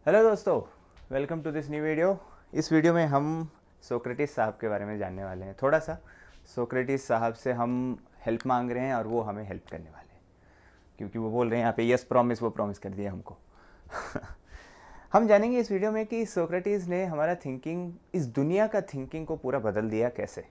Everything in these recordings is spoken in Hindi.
हेलो दोस्तों, welcome to this new video. इस वीडियो में हम सोक्रेटिस साहब के बारे में जानने वाले हैं। थोड़ा सा सोक्रेटिस साहब से हम हेल्प मांग रहे हैं और वो हमें हेल्प करने वाले हैं, क्योंकि वो बोल रहे हैं यहाँ पे यस प्रॉमिस, वो प्रॉमिस कर दिया हमको। हम जानेंगे इस वीडियो में कि सोक्रेटिस ने हमारा थिंकिंग, इस दुनिया का थिंकिंग को पूरा बदल दिया कैसे।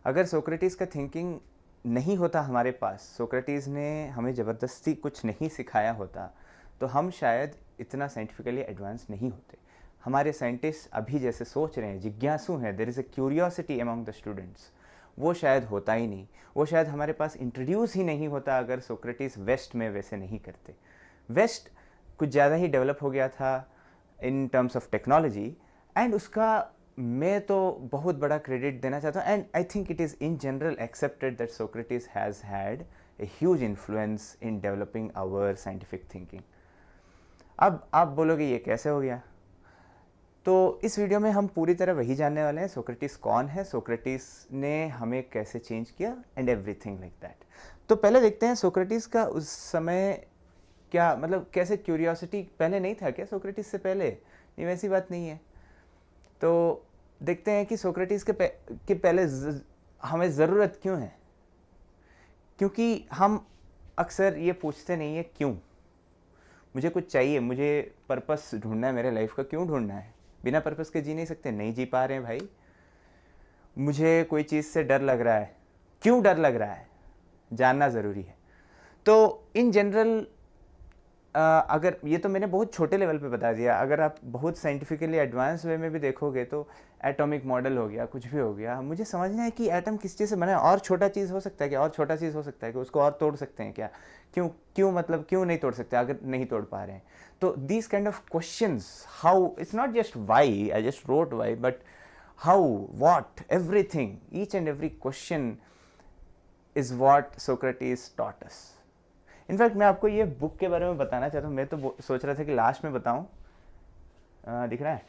अगर सोक्रेटिस का थिंकिंग नहीं होता हमारे पास, सोक्रेटिस ने हमें ज़बरदस्ती कुछ नहीं सिखाया होता, तो हम शायद इतना साइंटिफिकली एडवांस नहीं होते। हमारे साइंटिस्ट अभी जैसे सोच रहे हैं, जिज्ञासु हैं, there is a curiosity among the students, वो शायद होता ही नहीं। वो शायद हमारे पास इंट्रोड्यूस ही नहीं होता अगर सोक्रेटिस वेस्ट में वैसे नहीं करते। वेस्ट कुछ ज़्यादा ही डेवलप हो गया था in terms of technology, and उसका मैं तो बहुत बड़ा क्रेडिट देना चाहता हूँ। And I think it is in general accepted that Socrates has had a huge influence in developing our scientific thinking. अब आप बोलोगे ये कैसे हो गया, तो इस वीडियो में हम पूरी तरह वही जानने वाले हैं। सोक्रेटिस कौन है, सोक्रेटिस ने हमें कैसे चेंज किया, एंड एवरीथिंग लाइक दैट। तो पहले देखते हैं सोक्रेटिस का उस समय क्या मतलब, कैसे क्यूरियोसिटी पहले नहीं था क्या सोक्रेटिस से पहले? नहीं, वैसी बात नहीं है। तो देखते हैं कि सोक्रेटिस के पहले हमें ज़रूरत क्यों है। क्योंकि हम अक्सर ये पूछते नहीं है क्यों। मुझे कुछ चाहिए, मुझे पर्पस ढूंढना है, मेरे लाइफ का क्यों ढूंढना है। बिना पर्पस के जी नहीं सकते, नहीं जी पा रहे हैं भाई। मुझे कोई चीज़ से डर लग रहा है, क्यों डर लग रहा है, जानना ज़रूरी है। तो इन जनरल अगर ये तो मैंने बहुत छोटे लेवल पे बता दिया, अगर आप बहुत साइंटिफिकली एडवांस वे में भी देखोगे तो एटॉमिक मॉडल हो गया, कुछ भी हो गया, मुझे समझना है कि एटम किस चीज़ से बना है। और छोटा चीज़ हो सकता है क्या? और छोटा चीज़ हो सकता है कि उसको और तोड़ सकते हैं क्या? क्यों क्यों मतलब क्यों नहीं तोड़ सकते अगर नहीं तोड़ पा रहे हैं? तो these kind of questions, how, it's not just why, I just rote why, but how, what, everything, each and every question is what Socrates taught us. In fact मैं आपको ये बुक के बारे में बताना चाहता हूँ। मैं तो सोच रहा था कि लास्ट में बताऊँ। दिख रहा है,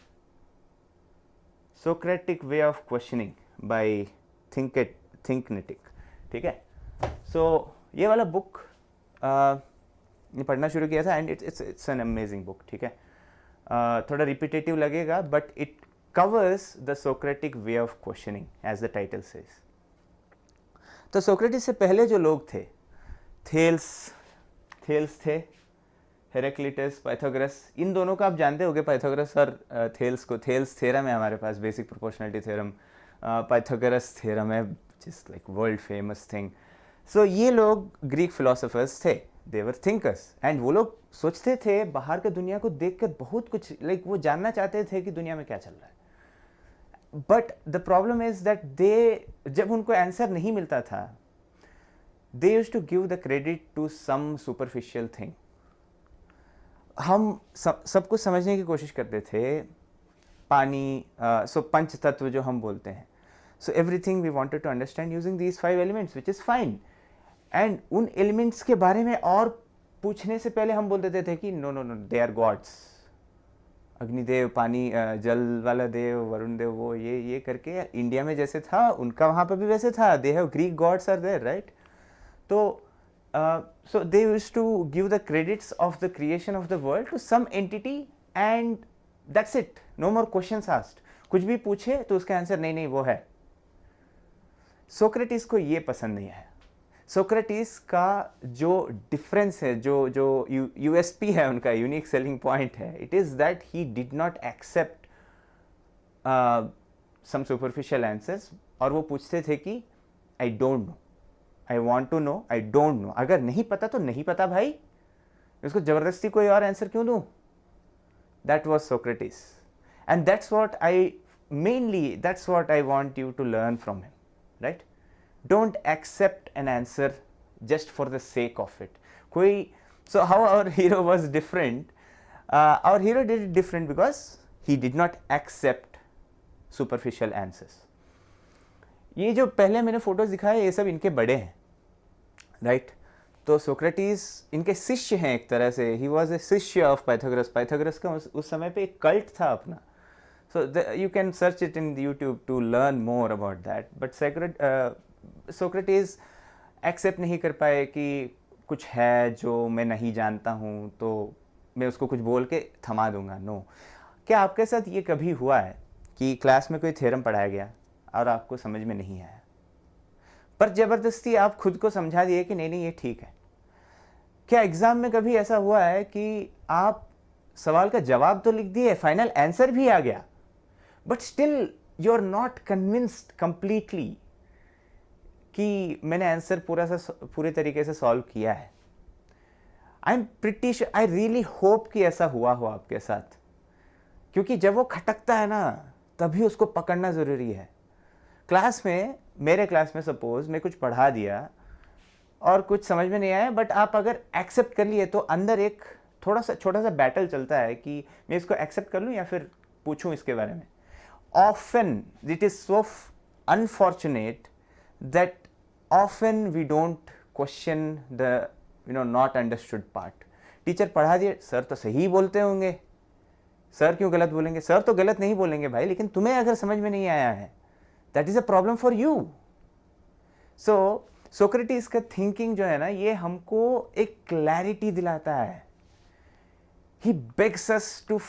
Socratic way of questioning by Thinknetic. ठीक है, सो ये वाला बुक ने पढ़ना शुरू किया था, and it's an amazing book. ठीक है, थोड़ा रिपीटेटिव लगेगा, but it covers the Socratic way of questioning as the title says. तो सोक्रेटिस से पहले जो लोग थे, थेल्स थे, हेराक्लिटस, पाइथागोरस, इन दोनों का आप जानते होंगे, पाइथागोरस और थेल्स को। थेल्स थ्योरम है हमारे पास, basic proportionality theorem. Pythagoras theorem है, just like world famous thing. So ये लोग ग्रीक फिलोसोफर्स थे, देवर थिंकर्स, एंड वो लोग सोचते थे बाहर के दुनिया को देखकर बहुत कुछ, लाइक वो जानना चाहते थे कि दुनिया में क्या चल रहा है। But the problem is that they, जब उनको आंसर नहीं मिलता था, they used to give the credit to some superficial thing. हम सब कुछ समझने की कोशिश करते थे। पानी, सो पंच तत्व जो हम बोलते हैं, so everything we wanted to understand using these 5 elements, which is fine. And उन एलिमेंट्स के बारे में और पूछने से पहले हम बोल देते थे कि no no no, they are gods. Agnidev, पानी, जल वाला देव, वरुण देव, वो ये करके इंडिया में जैसे था, उनका वहाँ पर भी वैसे था। They have Greek gods are there, right? So they used to give the credits of the creation of the world to some entity, and that's it. No more questions asked. कुछ भी पूछे तो उसका आंसर नहीं नहीं वो है। सोक्रेटिस को ये पसंद नहीं है। सोक्रेटिस का जो डिफरेंस है, जो यूएसपी है, उनका यूनिक सेलिंग पॉइंट है, it is that he did not accept some superficial answers, और वो पूछते थे कि I don't know, I want to know, I don't know. अगर नहीं पता तो नहीं पता भाई, उसको जबरदस्ती कोई और आंसर क्यों दूं? That was Socrates, and that's what I mainly, that's what I want you to learn from him, right? Don't accept an answer just for the sake of it. कोई, so how our hero was different, our hero did it different because he did not accept superficial answers. ये जो पहले मैंने फोटोज दिखाए, ये सब इनके बड़े हैं, राइट? तो सोक्रेटिस इनके शिष्य हैं एक तरह से। ही वॉज ए शिष्य ऑफ पाइथागोरस। पाइथागोरस का उस समय पे एक कल्ट था अपना। So you can search it in YouTube to learn more about that. But Socrates accept नहीं कर पाए कि कुछ है जो मैं नहीं जानता हूँ, तो मैं उसको कुछ बोल के थमा दूंगा, नो। क्या आपके साथ ये कभी हुआ है कि क्लास में कोई थ्योरम पढ़ाया गया और आपको समझ में नहीं आया, पर ज़बरदस्ती आप खुद को समझा दिए कि नहीं नहीं ये ठीक है? क्या एग्ज़ाम में कभी ऐसा हुआ है कि आप सवाल का जवाब तो लिख दिए, फाइनल आंसर भी आ गया, but still you are not convinced completely कि मैंने आंसर पूरे तरीके से सॉल्व किया है? I am pretty sure, I really hope कि ऐसा हुआ हो आपके साथ, क्योंकि जब वो खटकता है ना तभी उसको पकड़ना ज़रूरी है। क्लास में, मेरे क्लास में सपोज मैं कुछ पढ़ा दिया और कुछ समझ में नहीं आया, बट आप अगर एक्सेप्ट कर लिए तो अंदर एक थोड़ा सा छोटा सा बैटल चलता है कि मैं इसको एक्सेप्ट कर लूँ या फिर पूछूँ इसके बारे में। Often it is so unfortunate that often we don't question the not understood part. Teacher पढ़ा दिए, सर तो सही बोलते होंगे, सर क्यों गलत बोलेंगे? सर तो गलत नहीं बोलेंगे भाई, लेकिन तुम्हें अगर समझ में नहीं आया है, that is a problem for you. So Socrates का थिंकिंग जो है ना, ये हमको एक क्लैरिटी दिलाता है। He begs us to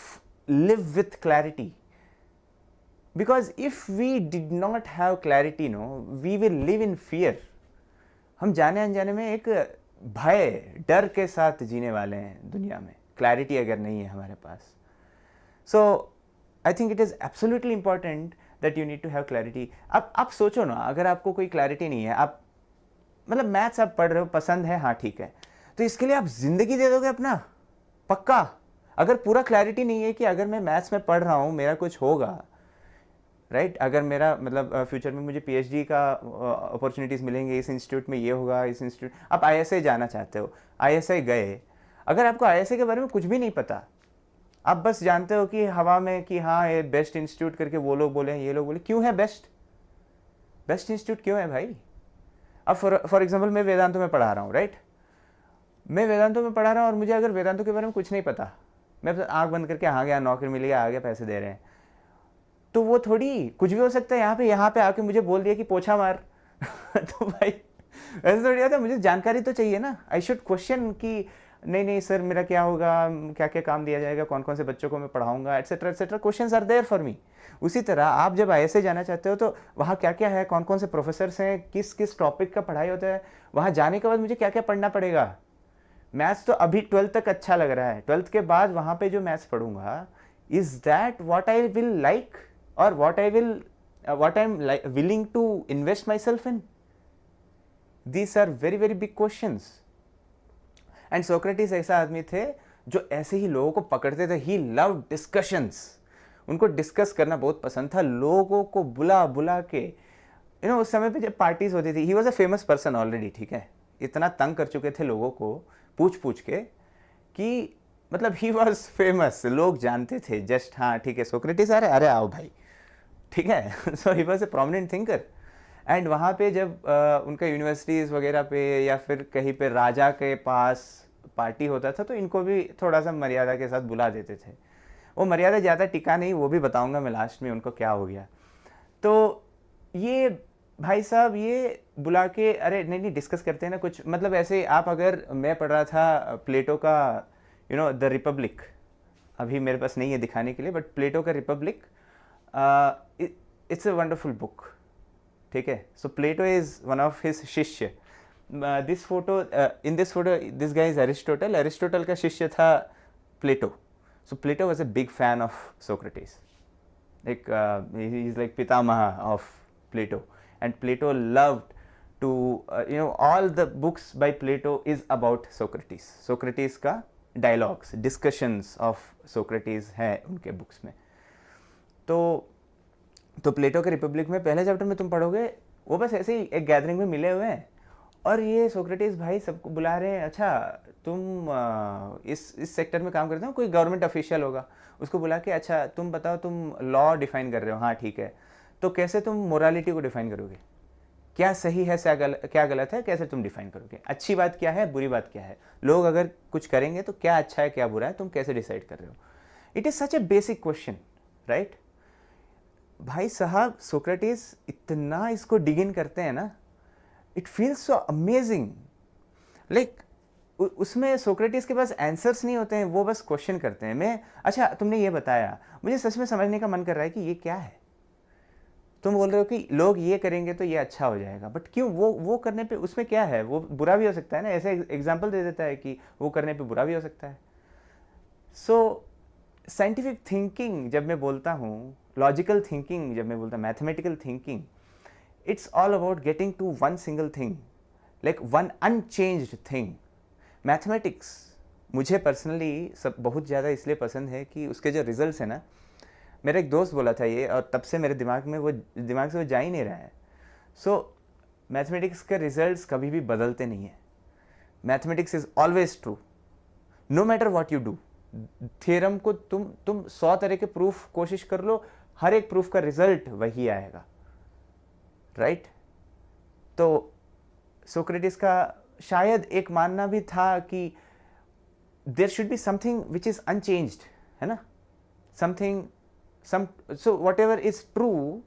live with clarity, because if we did not have clarity, no, we will live in fear. हम जाने अनजाने में एक भय, डर के साथ जीने वाले हैं दुनिया में, क्लैरिटी अगर नहीं है हमारे पास। So I think it is absolutely important that you need to have clarity. अब आप सोचो ना, अगर आपको कोई क्लैरिटी नहीं है, आप मतलब मैथ्स आप पढ़ रहे हो, पसंद है, हाँ ठीक है, तो इसके लिए आप जिंदगी दे दोगे अपना, पक्का? अगर पूरा क्लैरिटी नहीं है कि अगर मैं मैथ्स में पढ़ रहा हूँ मेरा कुछ होगा, राइट, अगर मेरा मतलब फ्यूचर में मुझे पीएचडी का अपॉर्चुनिटीज़ मिलेंगे, इस इंस्टीट्यूट में ये होगा, इस इंस्टीट्यूट, आप आईएसआई जाना चाहते हो, आईएसआई गए, अगर आपको आईएसआई के बारे में कुछ भी नहीं पता, आप बस जानते हो कि हवा में कि हाँ ये बेस्ट इंस्टीट्यूट करके वो लोग बोले, ये लोग बोले, क्यों है बेस्ट? बेस्ट इंस्टीट्यूट क्यों है भाई? अब फॉर एग्जाम्पल मैं वेदांतों में पढ़ा रहा हूँ, राइट, मैं वेदांतों में पढ़ा रहा हूँ और मुझे अगर वेदांतों के बारे में कुछ नहीं पता, मैं आँख बंद करके हाँ गया, नौकरी मिल गया, आ गया, पैसे दे रहे हैं, तो वो थोड़ी कुछ भी हो सकता है। यहाँ पे आके मुझे बोल दिया कि पोछा मार तो भाई ऐसा थोड़ी आता है, मुझे जानकारी तो चाहिए ना। आई शुड क्वेश्चन कि नहीं नहीं सर मेरा क्या होगा, क्या क्या काम दिया जाएगा, कौन कौन से बच्चों को मैं पढ़ाऊंगा, etcetera etcetera, questions are there for me. उसी तरह आप जब आईएसए जाना चाहते हो तो वहाँ क्या क्या है, कौन कौन से प्रोफेसर्स हैं, किस किस टॉपिक का पढ़ाई होता है, वहाँ जाने के बाद मुझे क्या क्या पढ़ना पड़ेगा। मैथ्स तो अभी 12th तक अच्छा लग रहा है, 12th के बाद वहाँ पे जो मैथ्स पढ़ूंगा, is that what I will like और what I am willing to invest myself in? These are very very big questions. And Socrates ऐसा आदमी थे जो ऐसे ही लोगों को पकड़ते थे। ही लव डिस्कशंस, उनको डिस्कस करना बहुत पसंद था, लोगों को बुला बुला के, उस समय पे जब पार्टीज होती थी, he was a famous person already, ठीक है, इतना तंग कर चुके थे लोगों को पूछ पूछ के कि मतलब ही वॉज फेमस, लोग जानते थे जस्ट, हाँ ठीक है सोक्रेटिस आ रहे, अरे आओ भाई, ठीक है। So he was a prominent thinker. And वहाँ पे जब उनका यूनिवर्सिटीज़ वगैरह पे या फिर कहीं पे राजा के पास पार्टी होता था तो इनको भी थोड़ा सा मर्यादा के साथ बुला देते थे। वो मर्यादा ज़्यादा टिका नहीं, वो भी बताऊंगा मैं लास्ट में उनको क्या हो गया। तो ये भाई साहब ये बुला के, अरे नहीं नहीं डिस्कस करते हैं ना कुछ, मतलब ऐसे आप, अगर मैं पढ़ रहा था प्लेटो का द रिपब्लिक, अभी मेरे पास नहीं है दिखाने के लिए, बट प्लेटो का Republic, it's a wonderful book, ठीक है। So Plato is one of his शिष्य। This photo, in this photo this guy is Aristotle, Aristotle का शिष्य था Plato. So Plato was a big fan of Socrates, like he is like Pitamaha of Plato, and Plato loved to all the books by Plato is about Socrates. Socrates का dialogues, discussions of Socrates है उनके बुक्स में। तो प्लेटो के रिपब्लिक में पहले चैप्टर में तुम पढ़ोगे, वो बस ऐसे ही एक गैदरिंग में मिले हुए हैं और ये सोक्रेटिस भाई सबको बुला रहे हैं, अच्छा तुम इस सेक्टर में काम करते हो, कोई गवर्नमेंट ऑफिशियल होगा, उसको बुला के, अच्छा तुम बताओ तुम लॉ डिफाइन कर रहे हो, हाँ ठीक है, तो कैसे तुम मोरालिटी को डिफाइन करोगे, क्या सही है क्या गलत है, कैसे तुम डिफाइन करोगे, अच्छी बात क्या है, बुरी बात क्या है, लोग अगर कुछ करेंगे तो क्या अच्छा है क्या बुरा है, तुम कैसे डिसाइड कर रहे हो। It is such A basic question, right. भाई साहब सोक्रेटिस इतना इसको डिग इन करते हैं ना, it feels so amazing, like उसमें सोक्रेटिस के पास आंसर्स नहीं होते हैं, वो बस क्वेश्चन करते हैं। मैं अच्छा तुमने ये बताया, मुझे सच में समझने का मन कर रहा है कि ये क्या है। तुम बोल रहे हो कि लोग ये करेंगे तो ये अच्छा हो जाएगा, बट क्यों? वो करने पे उसमें क्या है? वो बुरा भी हो सकता है ना, ऐसे एग्जाम्पल दे देता है कि वो करने पे बुरा भी हो सकता है। सो साइंटिफिक थिंकिंग जब मैं बोलता हूँ, लॉजिकल थिंकिंग जब मैं बोलता हूँ, mathematical thinking, it's all about getting to one single thing, like one unchanged thing. Mathematics मुझे पर्सनली सब बहुत ज़्यादा इसलिए पसंद है कि उसके जो रिजल्ट्स हैं ना, मेरा एक दोस्त बोला था ये, और तब से मेरे दिमाग से वो जा ही नहीं रहा है। सो मैथमेटिक्स के रिजल्ट्स कभी भी बदलते नहीं हैं। Mathematics is always true, no matter what you do. Theorem को तुम 100 तरह के प्रूफ कोशिश कर लो, हर एक प्रूफ का रिजल्ट वही आएगा, राइट? तो सोक्रेटिस का शायद एक मानना भी था कि there should be something which is unchanged, है ना, something so whatever is true,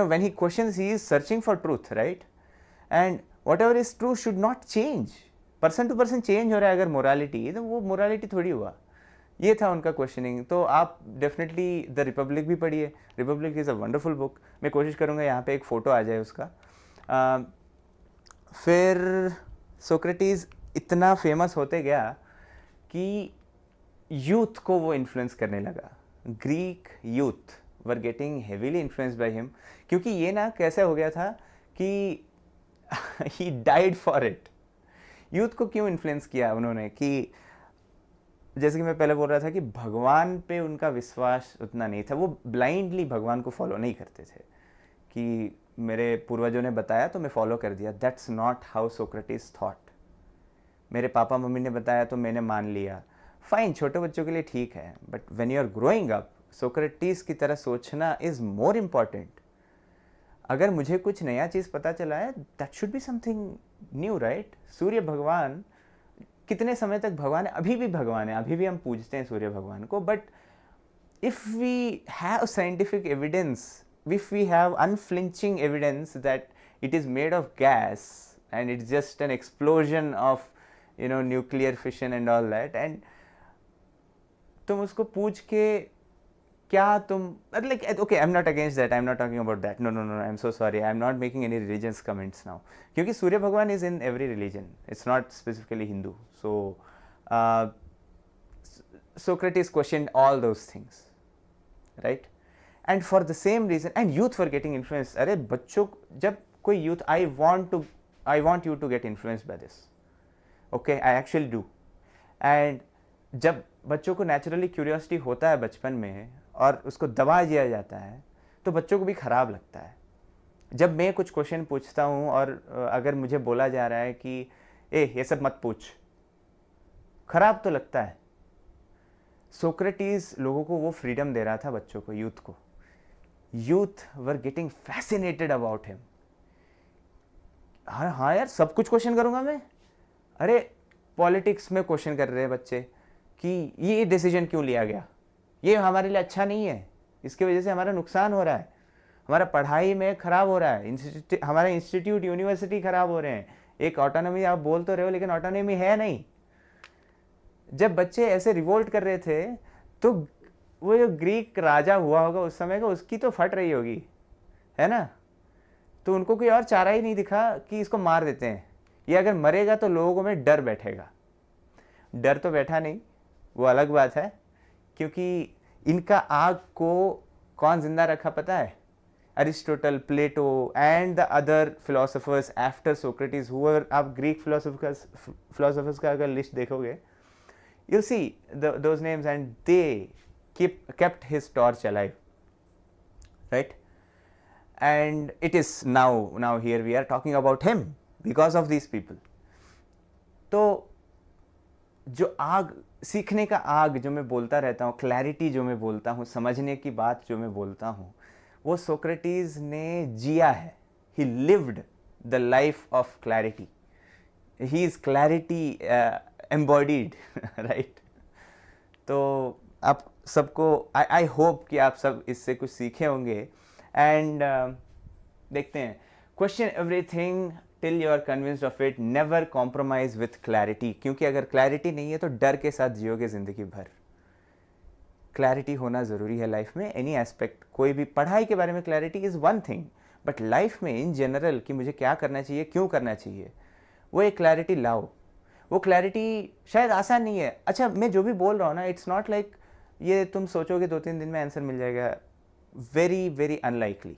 when he questions, he is searching for truth, right? And whatever is true should not change. Person to person change हो रहा है अगर मोरालिटी, तो वो मोरालिटी थोड़ी हुआ। ये था उनका क्वेश्चनिंग। तो आप डेफिनेटली द रिपब्लिक भी पढ़िए, Republic is a wonderful book. मैं कोशिश करूँगा यहाँ पे एक फ़ोटो आ जाए उसका। फिर सोक्रेटिस इतना फेमस होते गया कि यूथ को वो इन्फ्लुएंस करने लगा। Greek youth were getting heavily influenced by him, क्योंकि ये ना कैसे हो गया था कि he died for it. Youth को क्यों इन्फ्लुएंस किया उन्होंने कि जैसे कि मैं पहले बोल रहा था कि भगवान पे उनका विश्वास उतना नहीं था, वो ब्लाइंडली भगवान को फॉलो नहीं करते थे कि मेरे पूर्वजों ने बताया तो मैं फॉलो कर दिया। That's not how Socrates thought. मेरे पापा मम्मी ने बताया तो मैंने मान लिया, फाइन, छोटे बच्चों के लिए ठीक है, but when you are growing up, Socrates की तरह सोचना इज मोर इम्पॉर्टेंट। अगर मुझे कुछ नया चीज़ पता चला है, that should be something new, right? Surya भगवान कितने समय तक भगवान है? अभी भी भगवान है, अभी भी हम पूजते हैं सूर्य भगवान को, but if we have scientific evidence, if we have unflinching evidence that it is made of gas and it's just an explosion of nuclear fission and all that, and तुम उसको पूछ के क्या तुम like, okay, I'm not against that, I'm not talking about that, no, I'm so sorry, I'm not making any religious comments now, क्योंकि सूर्य भगवान is in every religion, it's not specifically Hindu. So Socrates questioned all those things, right? And for the same reason, and youth were getting influenced. अरे बच्चों, जब कोई youth, I want you to get influenced by this, okay, I actually do. And जब बच्चों को नेचुरली क्यूरियोसिटी होता है बचपन में और उसको दबा दिया जाता है तो बच्चों को भी ख़राब लगता है। जब मैं कुछ क्वेश्चन पूछता हूँ और अगर मुझे बोला जा रहा है कि ये सब मत पूछ, ख़राब तो लगता है। सोक्रेटिस लोगों को वो फ्रीडम दे रहा था, बच्चों को, यूथ को। Youth were getting fascinated about him. हाँ यार, सब कुछ क्वेश्चन करूँगा मैं। अरे पॉलिटिक्स में क्वेश्चन कर रहे हैं बच्चे कि ये डिसीजन क्यों लिया गया, ये हमारे लिए अच्छा नहीं है, इसके वजह से हमारा नुकसान हो रहा है, हमारा पढ़ाई में ख़राब हो रहा है, हमारा इंस्टीट्यूट यूनिवर्सिटी ख़राब हो रहे हैं। एक ऑटोनॉमी आप बोल तो रहे हो, लेकिन ऑटोनॉमी है नहीं। जब बच्चे ऐसे रिवोल्ट कर रहे थे तो वो जो ग्रीक राजा हुआ होगा उस समय का, उसकी तो फट रही होगी, है ना? तो उनको कोई और चारा ही नहीं दिखा कि इसको मार देते हैं, ये अगर मरेगा तो लोगों में डर बैठेगा। डर तो बैठा नहीं, वो अलग बात है, क्योंकि इनका आग को कौन जिंदा रखा पता है? Aristotle, Plato and the other philosophers after Socrates, whoever. आप ग्रीक फिलोसोफर्स का अगर लिस्ट देखोगे, you'll see those names, and they kept his torch alive, right? And it is now here we are talking about him because of these people. तो जो आग, सीखने का आग जो मैं बोलता रहता हूँ, क्लैरिटी जो मैं बोलता हूँ, समझने की बात जो मैं बोलता हूँ, वो सोक्रेटिस ने जिया है। he lived the life of clarity, he is clarity embodied, right? तो आप सबको आई होप कि आप सब इससे कुछ सीखे होंगे। एंड देखते हैं, question everything till you are convinced of it, never compromise with clarity, क्योंकि अगर क्लैरिटी नहीं है तो डर के साथ जियोगे ज़िंदगी भर। क्लैरिटी होना ज़रूरी है लाइफ में, एनी एस्पेक्ट, कोई भी पढ़ाई के बारे में clarity is one thing, but life में इन जनरल कि मुझे क्या करना चाहिए, क्यों करना चाहिए, वो एक क्लैरिटी लाओ। वो क्लैरिटी शायद आसान नहीं है। अच्छा, मैं जो भी बोल रहा हूँ ना, इट्स नॉट लाइक ये तुम सोचोगे 2-3 दिन में आंसर मिल जाएगा, वेरी वेरी अनलाइकली।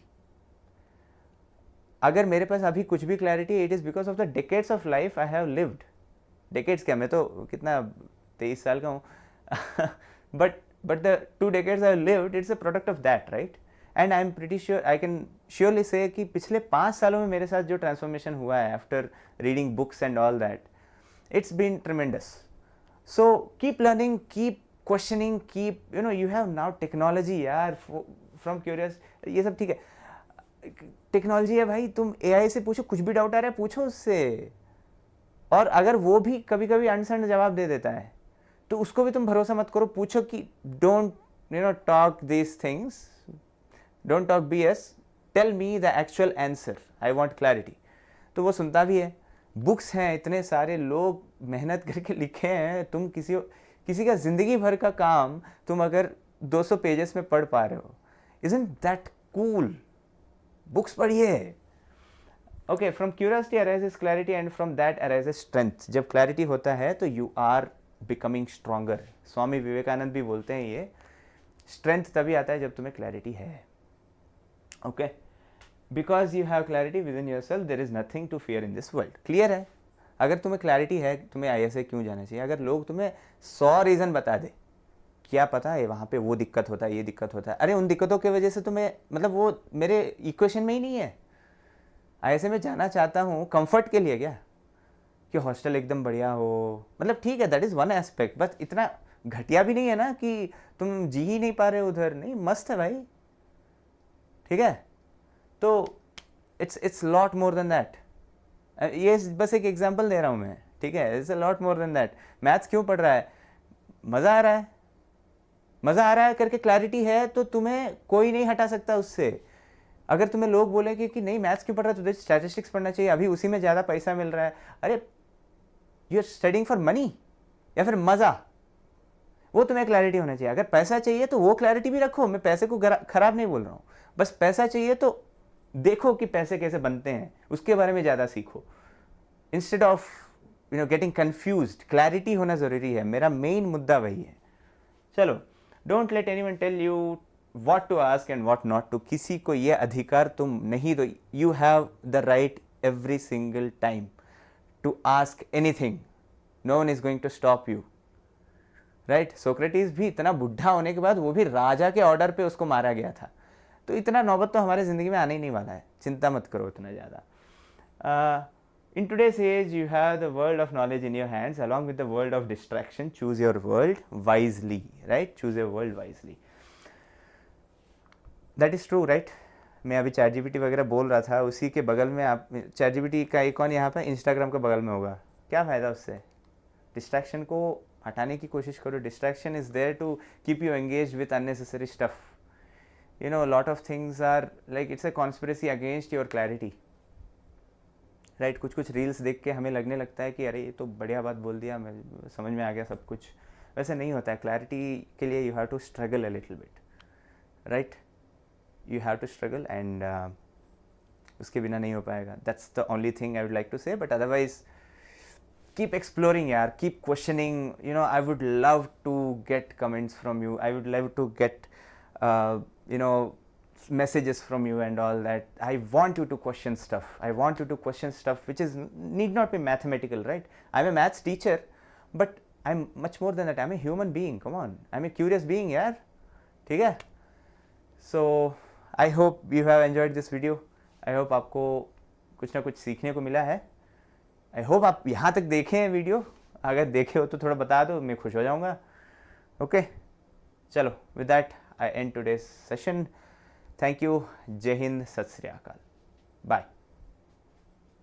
अगर मेरे पास अभी कुछ भी clarity, it is because of the decades of life I have lived. Decades क्या, मैं तो कितना 23 साल का हूँ but the 2 decades I have lived, it's a product of that, right? And I'm pretty sure, I can surely say कि पिछले 5 सालों में मेरे साथ जो ट्रांसफॉर्मेशन हुआ है after reading books and all that, it's been tremendous. So keep learning, keep questioning, keep, you have now technology यार, from curious, ये सब ठीक है, टेक्नोलॉजी है भाई, तुम AI से पूछो, कुछ भी डाउट आ रहा है पूछो उससे, और अगर वो भी कभी कभी अनसर्न जवाब दे देता है तो उसको भी तुम भरोसा मत करो, पूछो कि don't talk this things, don't talk BS, tell me the actual answer, I want clarity. तो वो सुनता भी है। बुक्स हैं, इतने सारे लोग मेहनत करके लिखे हैं, तुम किसी का ज़िंदगी भर का काम तुम अगर 200 पेजेस में पढ़ पा रहे हो, इजंट दैट कूल? बुक्स पढ़िए। Okay, from curiosity arises clarity and from that arises strength. जब क्लैरिटी होता है तो you are becoming stronger. Swami Vivekananda भी बोलते हैं ये, स्ट्रेंथ तभी आता है जब तुम्हें क्लैरिटी है। Okay, because you have clarity with yourself, there is nothing to fear in this world. Clear है? अगर तुम्हें क्लैरिटी है तुम्हें ISA क्यों जाना चाहिए, अगर लोग तुम्हें 100 रीज़न बता दे, क्या पता है वहाँ पे वो दिक्कत होता है, ये दिक्कत होता है, अरे उन दिक्कतों की वजह से तुम्हें, मतलब वो मेरे इक्वेशन में ही नहीं है। ISA में जाना चाहता हूँ कंफर्ट के लिए क्या, कि हॉस्टल एकदम बढ़िया हो, मतलब ठीक है, that is one aspect, but इतना घटिया भी नहीं है ना कि तुम जी ही नहीं पा रहे उधर, नहीं, मस्त है भाई, ठीक है। तो it's lot more than that. ये बस एक एग्जांपल दे रहा हूँ मैं, ठीक है, it's a lot more than that. Maths क्यों पढ़ रहा है? मज़ा आ रहा है, मज़ा आ रहा है करके क्लैरिटी है तो तुम्हें कोई नहीं हटा सकता उससे। अगर तुम्हें लोग बोले कि नहीं मैथ्स क्यों पढ़ रहा है, तुझे स्टैटिस्टिक्स पढ़ना चाहिए, अभी उसी में ज़्यादा पैसा मिल रहा है, अरे you are studying for money या फिर मज़ा, वो तुम्हें क्लैरिटी होना चाहिए। अगर पैसा चाहिए तो वो क्लैरिटी भी रखो, मैं पैसे को खराब नहीं बोल रहा हूँ, बस पैसा चाहिए तो देखो कि पैसे कैसे बनते हैं, उसके बारे में ज़्यादा सीखो, instead of getting confused. Clarity होना ज़रूरी है, मेरा मेन मुद्दा वही है। चलो, don't let anyone tell you what to ask and what not to. किसी को ये अधिकार तुम नहीं दो। You have the right every single time to ask anything, no one is going to stop you, right? Socrates भी इतना बुढ़ा होने के बाद वो भी राजा के ऑर्डर पे उसको मारा गया था, तो इतना नौबत तो हमारे ज़िंदगी में आने ही नहीं वाला है, चिंता मत करो इतना ज़्यादा। In today's age you have the world of knowledge in your hands along with the world of distraction. Choose your world wisely, right? Choose your world wisely. That is true, right? मैं अभी ChatGPT वगैरह बोल रहा था, उसी के बगल में आप ChatGPT का आइकॉन यहाँ पे इंस्टाग्राम के बगल में होगा, क्या फ़ायदा उससे? डिस्ट्रैक्शन को हटाने की कोशिश करो। Distraction is there to keep you engage with unnecessary stuff, lot of things are like it's a conspiracy against your clarity, right? कुछ रील्स देख के हमें लगने लगता है कि अरे ये तो बढ़िया बात बोल दिया, मैं समझ में आ गया सब कुछ, वैसे नहीं होता है। क्लैरिटी के लिए you have to struggle a little bit, right? You have to struggle and उसके बिना नहीं हो पाएगा। That's the only thing I would like to say, but otherwise keep exploring यार, keep questioning, I would love to get comments from you, I would love to get messages from you and all that. I want you to question stuff, I want you to question stuff which is need not be mathematical, right? I'm a maths teacher but I'm much more than that, I'm a human being, come on, I'm a curious being यार, ठीक है? So I hope you have enjoyed this video. I hope आपको कुछ ना कुछ सीखने को मिला है। I hope आप यहाँ तक देखें हैं वीडियो, अगर देखे हो तो थोड़ा बता दो, मैं खुश हो जाऊँगा। ओके, चलो, with that I end today's session. Thank you. जय हिंद, सत श्री अकाल, बाय।